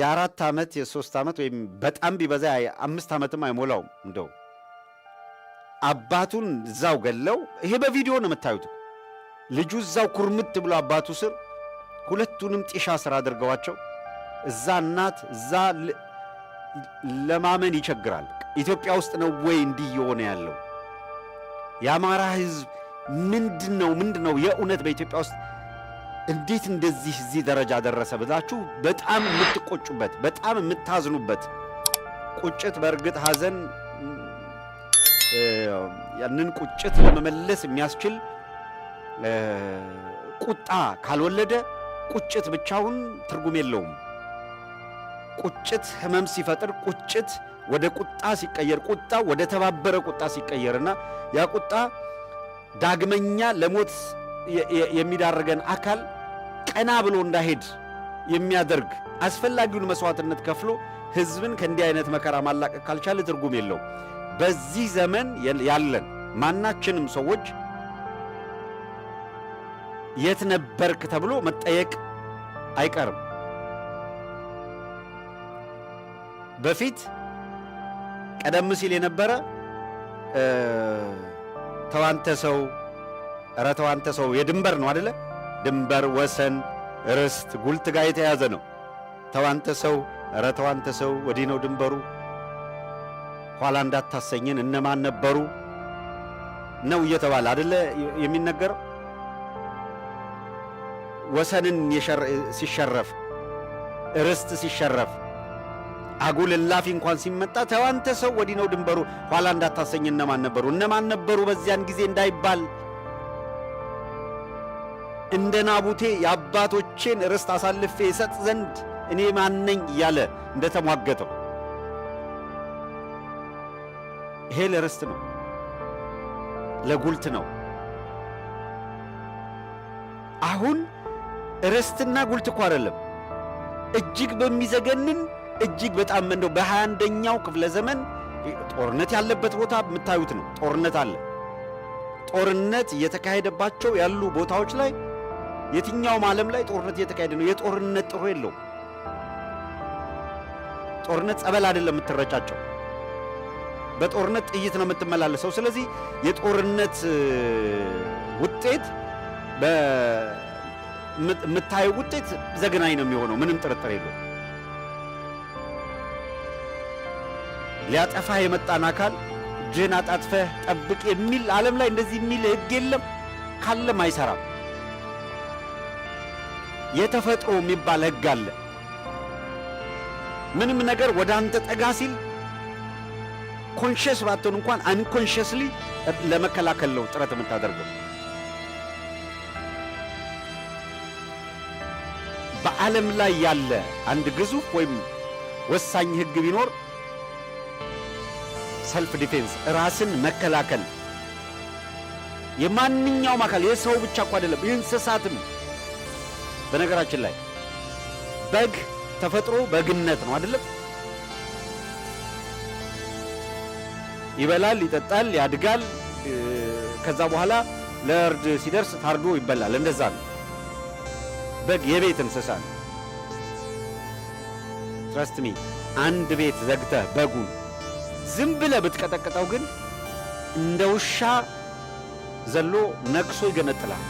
የ4 ዓመት የ3 ዓመት ወይም በጣም ቢበዛ 5 ዓመትም አይሞላውም እንደው አባቱን እዛው ገለው ይሄ በቪዲዮ ነው የምታዩት ልጁ እዛው ኩርምት ብሎ አባቱ ስር ሁለቱንም ጢሻ ስራ አድርገዋቸው እዛ እናት እዛ ለማመን ይቸግራል ኢትዮጵያ ውስጥ ነው ወይ እንዲህ የሆነ ያለው የአማራ ህዝብ ምንድነው የእውነት በኢትዮጵያ ውስጥ እንዴት እንደዚህ እዚህ ደረጃ ደረሰ ብላችሁ በጣም የምትቆጩበት በጣም የምታዝኑበት ቁጭት በእርግጥ ሐዘን ያንን ቁጭት ለመመለስ የሚያስችል ቁጣ ካልወለደ ቁጭት ብቻውን ትርጉም የለውም ቁጭት ህመም ሲፈጥር ቁጭት ወደ ቁጣ ሲቀየር ቁጣ ወደ ተባበረ ቁጣ ሲቀየርና ያ ቁጣ ዳግመኛ ለሞት የሚዳርገን አካል ቀና ብሎ እንዳይሄድ የሚያደርግ አስፈላጊውን መስዋዕትነት ከፍሎ ህዝብን ከእንዲህ አይነት መከራ ማላቀቅ ካልቻለ ትርጉም የለው በዚህ ዘመን ያለን ማናችንም ሰዎች የት ነበርክ ተብሎ መጠየቅ አይቀርም በፊት ቀደም ሲል የነበረ ተዋንተ ሰው የድንበር ነው አይደለ ድንበር ወሰን ርስት ጉልት ጋር የተያዘ ነው ተዋንተ ሰው ወዲህ ነው ድንበሩ ኋላ እንዳታሰኘን እነማን ነበሩ ነው እየተባለ አይደለ የሚነገረው ወሰንን ሲሸረፍ ርስት ሲሸረፍ አጉል ላፊ እንኳን ሲመጣ ተዋንተ ሰው ወዲህ ነው ድንበሩ ኋላ እንዳታሰኝ እነማን ነበሩ በዚያን ጊዜ እንዳይባል እንደ ናቡቴ የአባቶቼን ርስት አሳልፌ ይሰጥ ዘንድ እኔ ማነኝ እያለ እንደተሟገተው ይሄ ለርስት ነው ለጉልት ነው አሁን ርስትና ጉልት እኮ አይደለም እጅግ በሚዘገንን እጅግ በጣም እንደው በ21ኛው ክፍለ ዘመን ጦርነት ያለበት ቦታ የምታዩት ነው ጦርነት አለ ጦርነት እየተካሄደባቸው ያሉ ቦታዎች ላይ የትኛውም ዓለም ላይ ጦርነት እየተካሄደ ነው የጦርነት ጥሩ የለው ጦርነት ጸበል አይደለም የምትረጫቸው በጦርነት ጥይት ነው የምትመላለሰው ስለዚህ የጦርነት ውጤት በምታየው ውጤት ዘግናኝ ነው የሚሆነው ምንም ጥርጥር የለው ሊያጠፋ የመጣን አካል እጅህን አጣጥፈህ ጠብቅ የሚል ዓለም ላይ እንደዚህ የሚል ሕግ የለም ካለም አይሰራም የተፈጥሮ የሚባል ሕግ አለ ምንም ነገር ወደ አንተ ጠጋ ሲል ኮንሽስ ባትሆን እንኳን አንኮንሽስሊ ለመከላከል ነው ጥረት የምታደርገው በዓለም ላይ ያለ አንድ ግዙፍ ወይም ወሳኝ ሕግ ቢኖር ሰልፍ ዲፌንስ ራስን መከላከል የማንኛውም አካል የሰው ብቻ እኮ አይደለም የእንስሳትም በነገራችን ላይ በግ ተፈጥሮ በግነት ነው አይደለም ይበላል ይጠጣል ያድጋል ከዛ በኋላ ለእርድ ሲደርስ ታርዶ ይበላል እንደዛ ነው በግ የቤት እንስሳ ነው ትረስት ሚ አንድ ቤት ዘግተህ በጉን ዝም ብለህ ብትቀጠቅጠው ግን እንደ ውሻ ዘሎ ነክሶ ይገነጥላል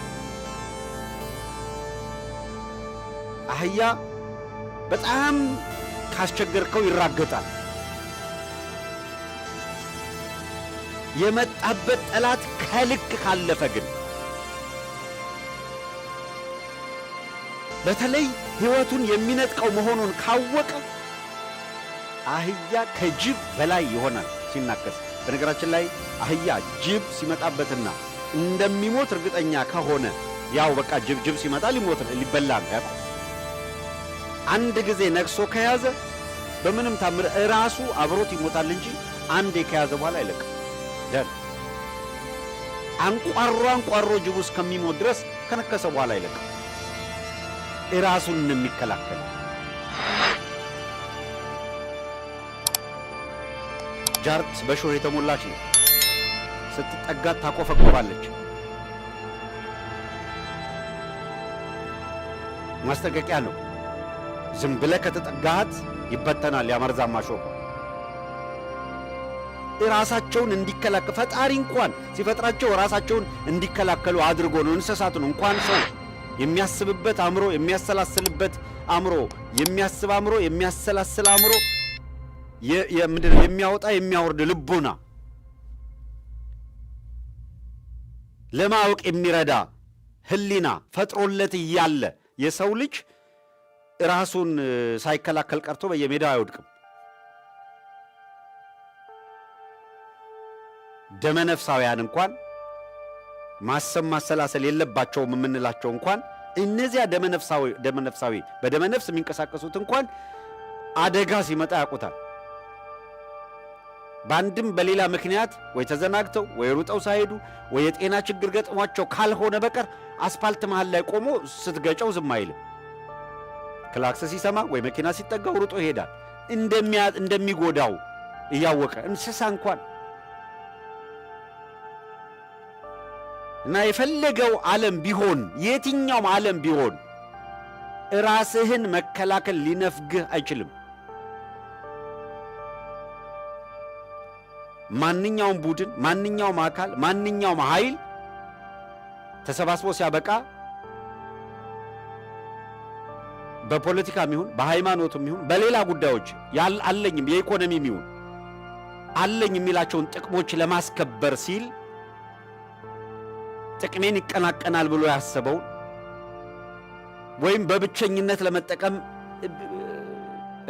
አህያ በጣም ካስቸገርከው ይራገጣል የመጣበት ጠላት ከልክ ካለፈ ግን በተለይ ሕይወቱን የሚነጥቀው መሆኑን ካወቀ አህያ ከጅብ በላይ ይሆናል ሲናከስ በነገራችን ላይ አህያ ጅብ ሲመጣበትና እንደሚሞት እርግጠኛ ከሆነ ያው በቃ ጅብ ሲመጣ ሊበላ ነው አንድ ጊዜ ነክሶ ከያዘ በምንም ታምር ራሱ አብሮት ይሞታል እንጂ አንዴ ከያዘ በኋላ አይለቅም ደን አንቋሮ ጅቡ እስከሚሞት ድረስ ከነከሰ በኋላ አይለቅም ራሱን የሚከላከል ጃርት በሾህ የተሞላች ነው ስትጠጋት ታቆፈቆፋለች ማስጠንቀቂያ ነው ዝም ብለህ ከተጠጋሃት ይበተናል ያመርዛማ ሾህ። ራሳቸውን እንዲከላከሉ ፈጣሪ እንኳን ሲፈጥራቸው ራሳቸውን እንዲከላከሉ አድርጎ ነው እንስሳቱን እንኳን ሰው የሚያስብበት አእምሮ፣ የሚያሰላስልበት አእምሮ፣ የሚያስብ አእምሮ፣ የሚያሰላስል አእምሮ፣ የሚያወጣ የሚያወርድ ልቡና፣ ለማወቅ የሚረዳ ህሊና ፈጥሮለት እያለ የሰው ልጅ ራሱን ሳይከላከል ቀርቶ በየሜዳው አይወድቅም። ደመነፍሳውያን እንኳን ማሰብ ማሰላሰል የለባቸውም የምንላቸው እንኳን እነዚያ ደመነፍሳዊ በደመነፍስ የሚንቀሳቀሱት እንኳን አደጋ ሲመጣ ያውቁታል። በአንድም በሌላ ምክንያት ወይ ተዘናግተው ወይ ሩጠው ሳይሄዱ ወይ የጤና ችግር ገጥሟቸው ካልሆነ በቀር አስፓልት መሃል ላይ ቆሞ ስትገጨው ዝም አይልም። ክላክስ ሲሰማ ወይ መኪና ሲጠጋው ሩጦ ይሄዳል እንደሚጎዳው እያወቀ። እንስሳ እንኳን እና የፈለገው ዓለም ቢሆን የትኛውም ዓለም ቢሆን ራስህን መከላከል ሊነፍግህ አይችልም። ማንኛውም ቡድን፣ ማንኛውም አካል፣ ማንኛውም ኃይል ተሰባስቦ ሲያበቃ በፖለቲካም ይሁን በሃይማኖትም ይሁን በሌላ ጉዳዮች አለኝም የኢኮኖሚም ይሁን አለኝ የሚላቸውን ጥቅሞች ለማስከበር ሲል ጥቅሜን ይቀናቀናል ብሎ ያሰበውን ወይም በብቸኝነት ለመጠቀም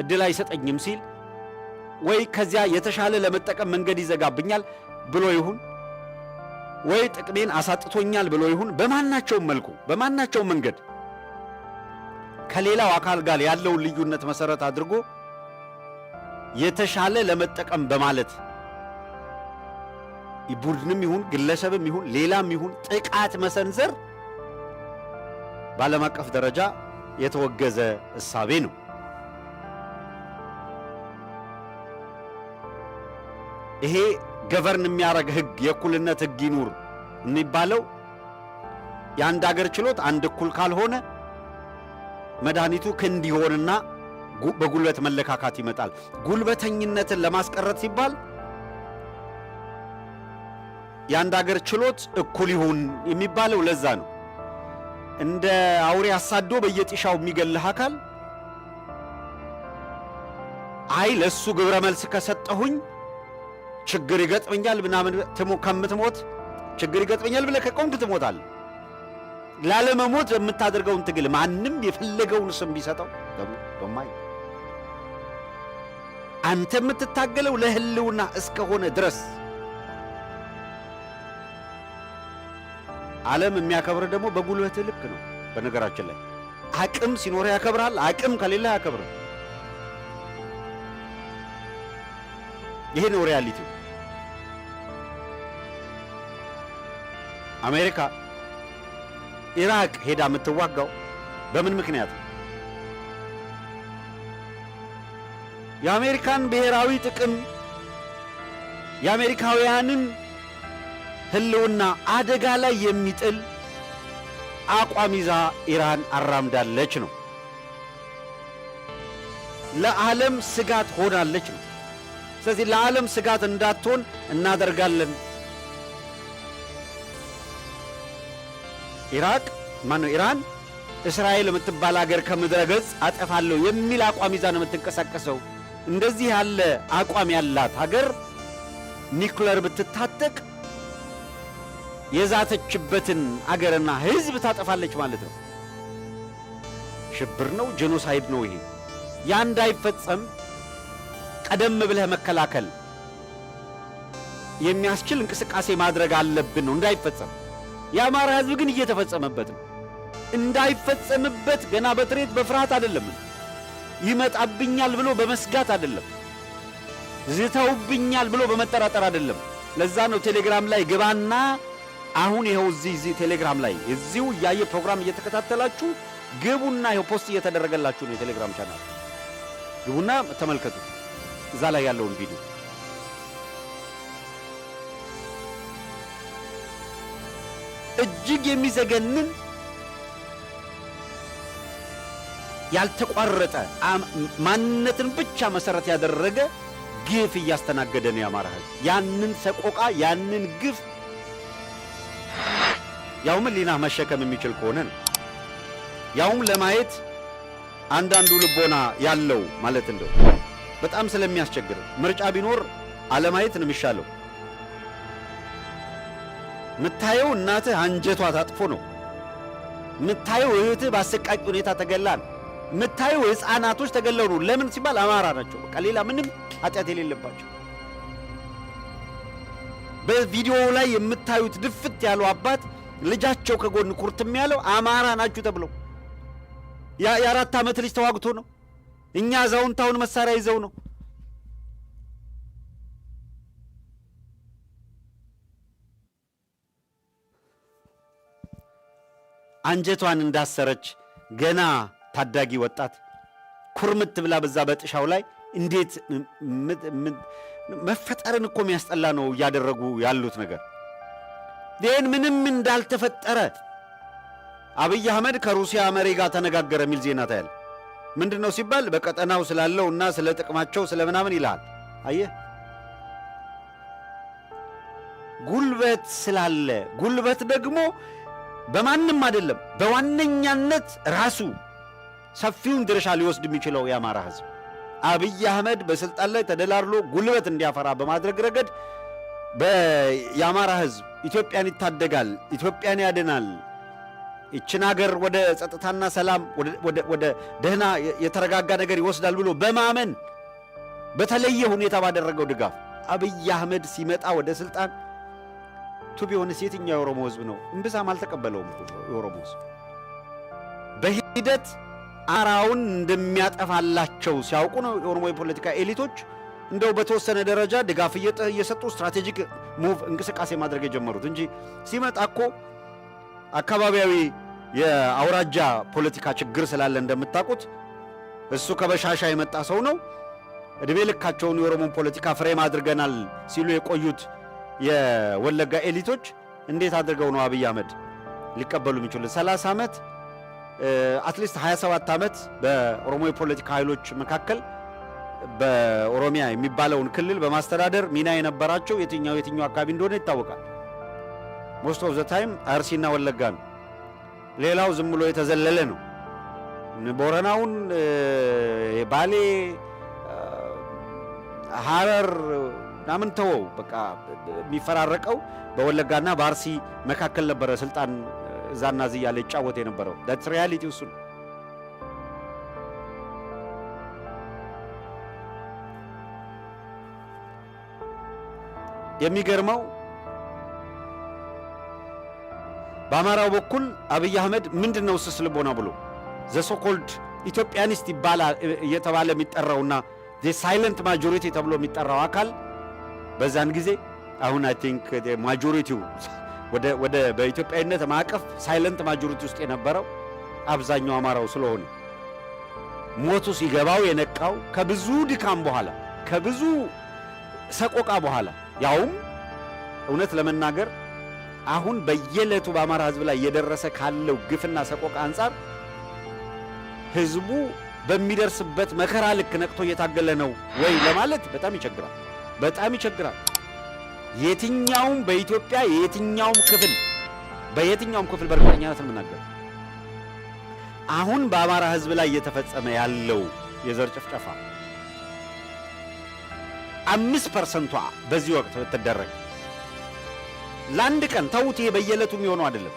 እድል አይሰጠኝም ሲል ወይ ከዚያ የተሻለ ለመጠቀም መንገድ ይዘጋብኛል ብሎ ይሁን ወይ ጥቅሜን አሳጥቶኛል ብሎ ይሁን በማናቸውም መልኩ በማናቸውም መንገድ ከሌላው አካል ጋር ያለውን ልዩነት መሰረት አድርጎ የተሻለ ለመጠቀም በማለት ቡድንም ይሁን ግለሰብም ይሁን ሌላም ይሁን ጥቃት መሰንዘር በዓለም አቀፍ ደረጃ የተወገዘ እሳቤ ነው። ይሄ ገቨርን የሚያረግ ህግ የእኩልነት ህግ ይኑር የሚባለው የአንድ አገር ችሎት አንድ እኩል ካልሆነ መድኃኒቱ ክንድ ይሆንና በጉልበት መለካካት ይመጣል። ጉልበተኝነትን ለማስቀረት ሲባል የአንድ አገር ችሎት እኩል ይሁን የሚባለው ለዛ ነው። እንደ አውሬ አሳዶ በየጢሻው የሚገልህ አካል አይ ለሱ ግብረ መልስ ከሰጠሁኝ ችግር ይገጥመኛል ምናምን ከምትሞት ችግር ይገጥመኛል ብለህ ከቆምክ ትሞታለህ። ላለመሞት የምታደርገውን ትግል ማንም የፈለገውን ስም ቢሰጠው ደማይ አንተ የምትታገለው ለህልውና እስከሆነ ድረስ ዓለም የሚያከብር ደግሞ በጉልበት ልክ ነው። በነገራችን ላይ አቅም ሲኖር ያከብራል፣ አቅም ከሌለ ያከብራል። ይሄ ነው ሪያሊቲው። አሜሪካ ኢራቅ ሄዳ የምትዋጋው በምን ምክንያት ነው? የአሜሪካን ብሔራዊ ጥቅም የአሜሪካውያንን ህልውና አደጋ ላይ የሚጥል አቋም ይዛ ኢራን አራምዳለች ነው። ለዓለም ስጋት ሆናለች ነው። ስለዚህ ለዓለም ስጋት እንዳትሆን እናደርጋለን። ኢራን እስራኤል የምትባል ሀገር ከምድረ ገጽ አጠፋለሁ የሚል አቋም ይዛ ነው የምትንቀሳቀሰው። እንደዚህ ያለ አቋም ያላት ሀገር ኒውክሌር ብትታጠቅ የዛተችበትን አገርና ህዝብ ታጠፋለች ማለት ነው። ሽብር ነው፣ ጄኖሳይድ ነው። ይሄ ያ እንዳይፈጸም ቀደም ብለህ መከላከል የሚያስችል እንቅስቃሴ ማድረግ አለብን ነው እንዳይፈጸም። የአማራ ህዝብ ግን እየተፈጸመበት ነው። እንዳይፈጸምበት ገና በትሬት በፍርሃት አይደለም፣ ይመጣብኛል ብሎ በመስጋት አይደለም፣ ዝተውብኛል ብሎ በመጠራጠር አይደለም። ለዛ ነው ቴሌግራም ላይ ግባና አሁን ይሄው እዚህ ቴሌግራም ላይ እዚሁ ያየ ፕሮግራም እየተከታተላችሁ ግቡና ይሄው ፖስት እየተደረገላችሁ ነው። የቴሌግራም ቻናል ግቡና ተመልከቱ፣ እዛ ላይ ያለውን ቪዲዮ። እጅግ የሚዘገንን ያልተቋረጠ ማንነትን ብቻ መሰረት ያደረገ ግፍ እያስተናገደ ነው የአማራ ሕዝብ። ያንን ሰቆቃ ያንን ግፍ ያውም ሊና መሸከም የሚችል ከሆነ ነው። ያውም ለማየት አንዳንዱ ልቦና ያለው ማለት እንደው በጣም ስለሚያስቸግር ምርጫ ቢኖር አለማየት ነው የሚሻለው። ምታየው እናትህ አንጀቷ ታጥፎ ነው። ምታየው እህትህ በአሰቃቂ ሁኔታ ተገላ ነው። ምታየው ሕፃናቶች ተገለው ነው። ለምን ሲባል አማራ ናቸው። በቃ ሌላ ምንም ኃጢአት የሌለባቸው። በቪዲዮ ላይ የምታዩት ድፍት ያለው አባት ልጃቸው ከጎን ኩርትም ያለው አማራ ናችሁ ተብለው የ4 ዓመት ልጅ ተዋግቶ ነው። እኛ አዛውንታውን መሳሪያ ይዘው ነው። አንጀቷን እንዳሰረች ገና ታዳጊ ወጣት ኩርምት ብላ በዛ በጥሻው ላይ እንዴት መፈጠርን እኮ የሚያስጠላ ነው እያደረጉ ያሉት ነገር። ይህን ምንም እንዳልተፈጠረ አብይ አህመድ ከሩሲያ መሪ ጋር ተነጋገረ የሚል ዜና ታያል። ምንድነው ሲባል በቀጠናው ስላለውና ስለ ጥቅማቸው ስለምናምን ይላል። አየህ ጉልበት ስላለ፣ ጉልበት ደግሞ በማንም አይደለም በዋነኛነት ራሱ ሰፊውን ድርሻ ሊወስድ የሚችለው የአማራ ሕዝብ አብይ አህመድ በስልጣን ላይ ተደላድሎ ጉልበት እንዲያፈራ በማድረግ ረገድ የአማራ ሕዝብ ኢትዮጵያን ይታደጋል፣ ኢትዮጵያን ያድናል፣ ይችን ሀገር ወደ ጸጥታና ሰላም ወደ ደህና የተረጋጋ ነገር ይወስዳል ብሎ በማመን በተለየ ሁኔታ ባደረገው ድጋፍ አብይ አህመድ ሲመጣ ወደ ስልጣን ቢሆንስ የትኛው የኦሮሞ ሕዝብ ነው እምብዛም አልተቀበለውም። የኦሮሞ ሕዝብ በሂደት አራውን እንደሚያጠፋላቸው ሲያውቁ ነው የኦሮሞ የፖለቲካ ኤሊቶች እንደው በተወሰነ ደረጃ ድጋፍ እየሰጡ ስትራቴጂክ ሙቭ እንቅስቃሴ ማድረግ የጀመሩት እንጂ ሲመጣ እኮ አካባቢያዊ የአውራጃ ፖለቲካ ችግር ስላለ እንደምታውቁት እሱ ከበሻሻ የመጣ ሰው ነው። እድሜ ልካቸውን የኦሮሞን ፖለቲካ ፍሬም አድርገናል ሲሉ የቆዩት የወለጋ ኤሊቶች እንዴት አድርገው ነው አብይ አህመድ ሊቀበሉ የሚችሉት? 30 ዓመት አትሊስት 27 ዓመት በኦሮሞ የፖለቲካ ኃይሎች መካከል በኦሮሚያ የሚባለውን ክልል በማስተዳደር ሚና የነበራቸው የትኛው አካባቢ እንደሆነ ይታወቃል። ሞስት ኦፍ ዘ ታይም አርሲና ወለጋ ነው። ሌላው ዝም ብሎ የተዘለለ ነው። ቦረናውን፣ ባሌ፣ ሐረር ናምን ተወው። በቃ የሚፈራረቀው በወለጋና በአርሲ መካከል ነበረ ስልጣን እዛና እዚህ ያለ ይጫወት የነበረው። ዳትስ ሪያሊቲ እሱ ነው። የሚገርመው በአማራው በኩል አብይ አህመድ ምንድነው ስስ ልቦና ብሎ ዘሶኮልድ ኢትዮጵያኒስት ይባላል እየተባለ የሚጠራውና ሳይለንት ማጆሪቲ ተብሎ የሚጠራው አካል በዛን ጊዜ አሁን አይ ቲንክ ማጆሪቲው ወደ በኢትዮጵያዊነት ማዕቀፍ ሳይለንት ማጆሪቲ ውስጥ የነበረው አብዛኛው አማራው ስለሆነ ሞቱ ሲገባው የነቃው ከብዙ ድካም በኋላ ከብዙ ሰቆቃ በኋላ ያውም እውነት ለመናገር አሁን በየዕለቱ በአማራ ሕዝብ ላይ እየደረሰ ካለው ግፍና ሰቆቃ አንጻር ሕዝቡ በሚደርስበት መከራ ልክ ነቅቶ እየታገለ ነው ወይ ለማለት በጣም ይቸግራል። በጣም ይቸግራል። የትኛውም በኢትዮጵያ የትኛውም ክፍል በእርግጠኛነት የምናገር አሁን በአማራ ሕዝብ ላይ እየተፈጸመ ያለው የዘር ጭፍጨፋ 5% በዚህ ወቅት ብትደረግ ለአንድ ቀን ተውት። ይሄ በየዕለቱ የሚሆነው አይደለም።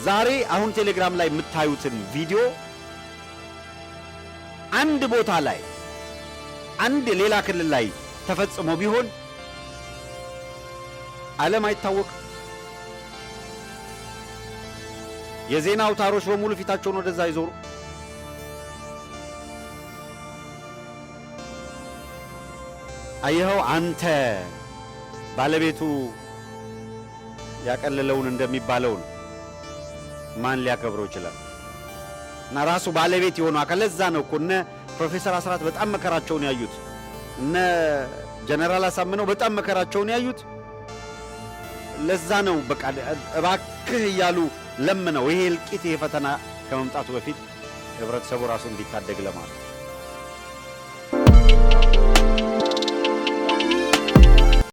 ዛሬ አሁን ቴሌግራም ላይ የምታዩትን ቪዲዮ አንድ ቦታ ላይ አንድ ሌላ ክልል ላይ ተፈጽሞ ቢሆን ዓለም አይታወቅም። የዜና አውታሮች በሙሉ ፊታቸውን ወደዛ ይዞሩ። አየኸው አንተ ባለቤቱ ያቀለለውን እንደሚባለው ማን ሊያከብረው ይችላል? እና ራሱ ባለቤት የሆነው አከለዛ ነው እኮ እነ ፕሮፌሰር አስራት በጣም መከራቸውን ያዩት፣ እነ ጀነራል አሳምነው በጣም መከራቸውን ያዩት ለዛ ነው። በቃ እባክህ እያሉ ለምነው ይሄ እልቂት ይሄ ፈተና ከመምጣቱ በፊት ህብረተሰቡ ራሱን እንዲታደግ ለማለት